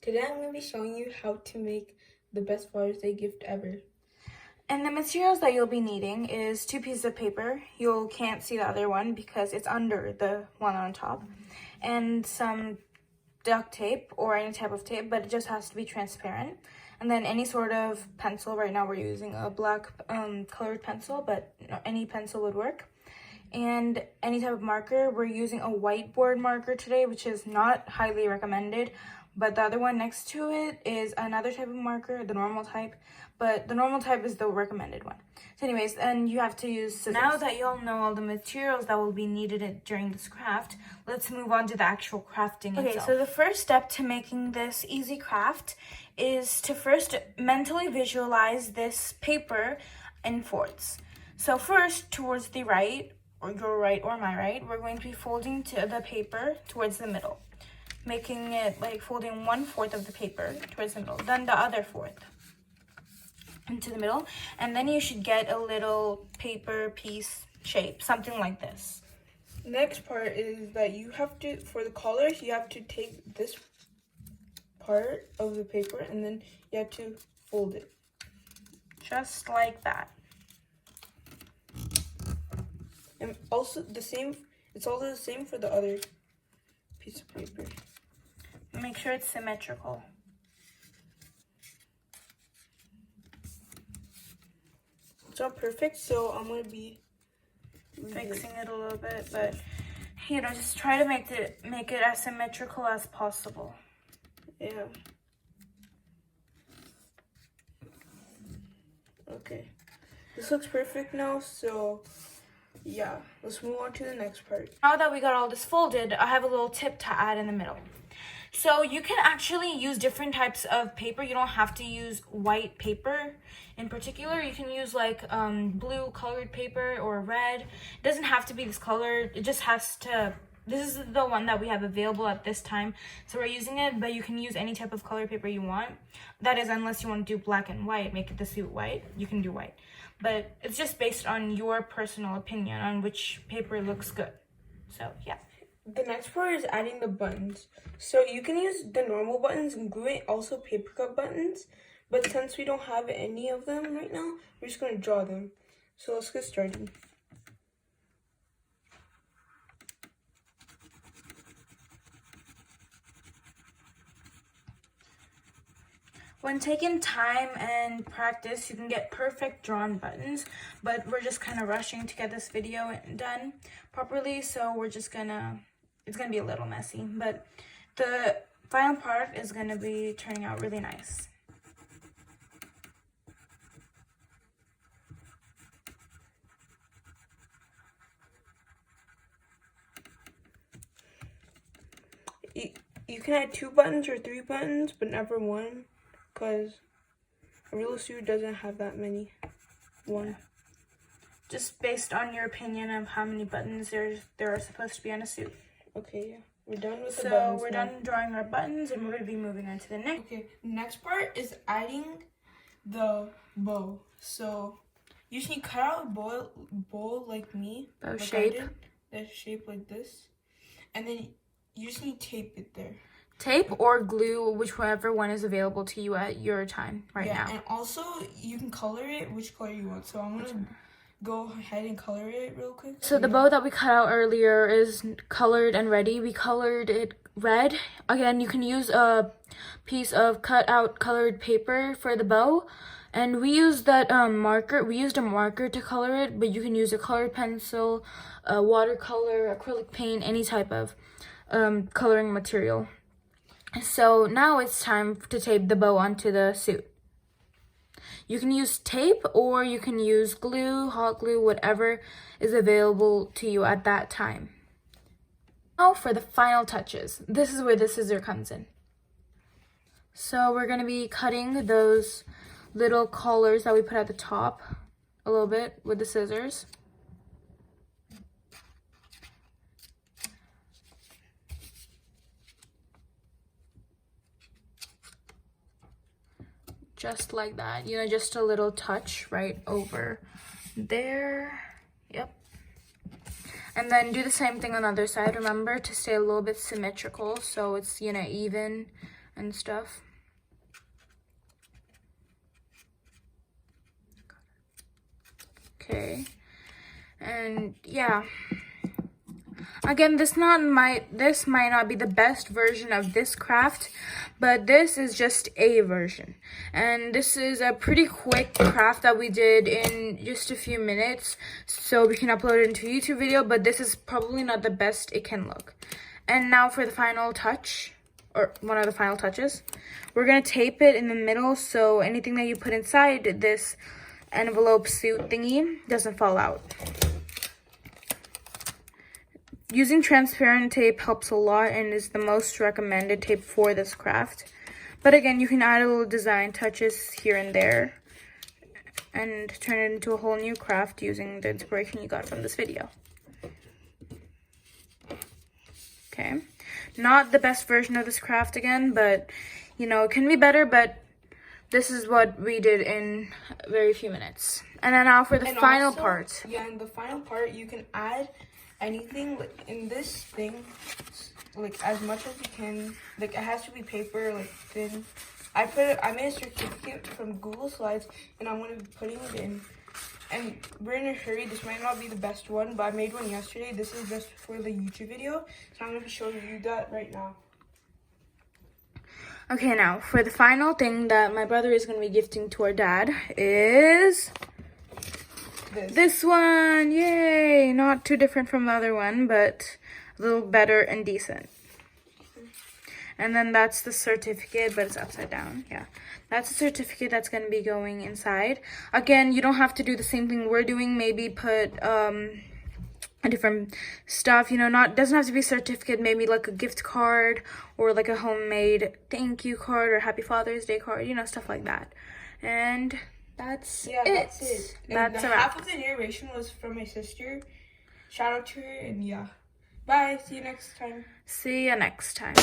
Today I'm going to be showing you how to make the best Father's Day gift ever. And the materials that you'll be needing is 2 pieces of paper. You can't see the other one because it's under the one on top. And some duct tape or any type of tape, but it just has to be transparent. And then any sort of pencil. Right now we're using a black colored pencil, but any pencil would work. And any type of marker. We're using a whiteboard marker today, which is not highly recommended. But the other one next to it is another type of marker, the normal type. But the normal type is the recommended one. So anyways, and you have to use scissors. Now that you all know all the materials that will be needed during this craft, let's move on to the actual crafting itself. Okay, so the first step to making this easy craft is to first mentally visualize this paper in fourths. So first, towards the right, or your right or my right, we're going to be folding to the paper towards the middle, making it like folding 1/4 of the paper towards the middle, then the other fourth into the middle, and then you should get a little paper piece shape, something like this. Next part is that you have to, for the collars, you have to take this part of the paper and then you have to fold it. Just like that. And also the same, it's also the same for the other piece of paper. Make sure it's symmetrical. It's not perfect, so I'm going to be fixing it a little bit, but you know, just try to make it as symmetrical as possible. Yeah. Okay. This looks perfect now, so yeah, let's move on to the next part. Now that we got all this folded, I have a little tip to add in the middle. So you can actually use different types of paper. You don't have to use white paper in particular. You can use like blue colored paper or red. It doesn't have to be this color. It just has to, this is the one that we have available at this time. So we're using it, but you can use any type of color paper you want. That is, unless you want to do black and white, make it the suit white, you can do white. But it's just based on your personal opinion on which paper looks good. So yeah. The next part is adding the buttons. So you can use the normal buttons and glue it, also paper cut buttons. But since we don't have any of them right now, we're just going to draw them. So let's get started. When taking time and practice, you can get perfect drawn buttons, but we're just kind of rushing to get this video done properly, so we're just gonna, it's gonna be a little messy, but the final part is gonna be turning out really nice. You can add 2 buttons or 3 buttons, but never 1. Because a real suit doesn't have that many. 1. Just based on your opinion of how many buttons there are supposed to be on a suit. Okay, yeah. We're done with So the buttons. So we're done drawing our buttons, and we're going to be moving on to the next. Okay, next part is adding the bow. So you just need to cut out a bow like me. Bow like shape. That shape like this. And then you just need to tape it there. Tape or glue, whichever one is available to you at your time right now. And also you can color it which color you want. So I'm gonna go ahead and color it real quick. So the bow that we cut out earlier is colored and ready. We colored it red. Again, you can use a piece of cut out colored paper for the bow. And we used that marker. We used a marker to color it, but you can use a colored pencil, a watercolor, acrylic paint, any type of coloring material. So now it's time to tape the bow onto the suit. You can use tape or you can use glue, hot glue, whatever is available to you at that time. Now for the final touches. This is where the scissor comes in. So we're going to be cutting those little collars that we put at the top a little bit with the scissors. Just like that, you know, just a little touch right over there. Yep. And then do the same thing on the other side. Remember to stay a little bit symmetrical so it's, you know, even and stuff. Okay, and yeah, again, this might not be the best version of this craft, but this is just a version, and this is a pretty quick craft that we did in just a few minutes, so we can upload it into a YouTube video. But this is probably not the best it can look. And now for the final touch, or one of the final touches, we're gonna tape it in the middle so anything that you put inside this envelope suit thingy doesn't fall out. Using transparent tape helps a lot and is the most recommended tape for this craft. But again, you can add a little design touches here and there and turn it into a whole new craft using the inspiration you got from this video. Okay, not the best version of this craft again, but you know, it can be better, but this is what we did in very few minutes. And then now for the final part. Yeah, in the final part, you can add anything like in this thing, like as much as you can. Like it has to be paper, like thin. I made a certificate from Google Slides, and I'm gonna be putting it in. And we're in a hurry. This might not be the best one, but I made one yesterday. This is just for the YouTube video, so I'm gonna be showing you that right now. Okay, now for the final thing that my brother is gonna be gifting to our dad is this one. Yay! Not too different from the other one, but a little better and decent. And then that's the certificate, but it's upside down. Yeah, that's the certificate that's going to be going inside. Again, you don't have to do the same thing we're doing. Maybe put a different stuff, you know, doesn't have to be a certificate, maybe like a gift card or like a homemade thank you card or happy Father's Day card, you know, stuff like that. And that's it. That's it. That's and a wrap. Half of the narration was from my sister. Shout out to her, and yeah. Bye. See you next time. See you next time.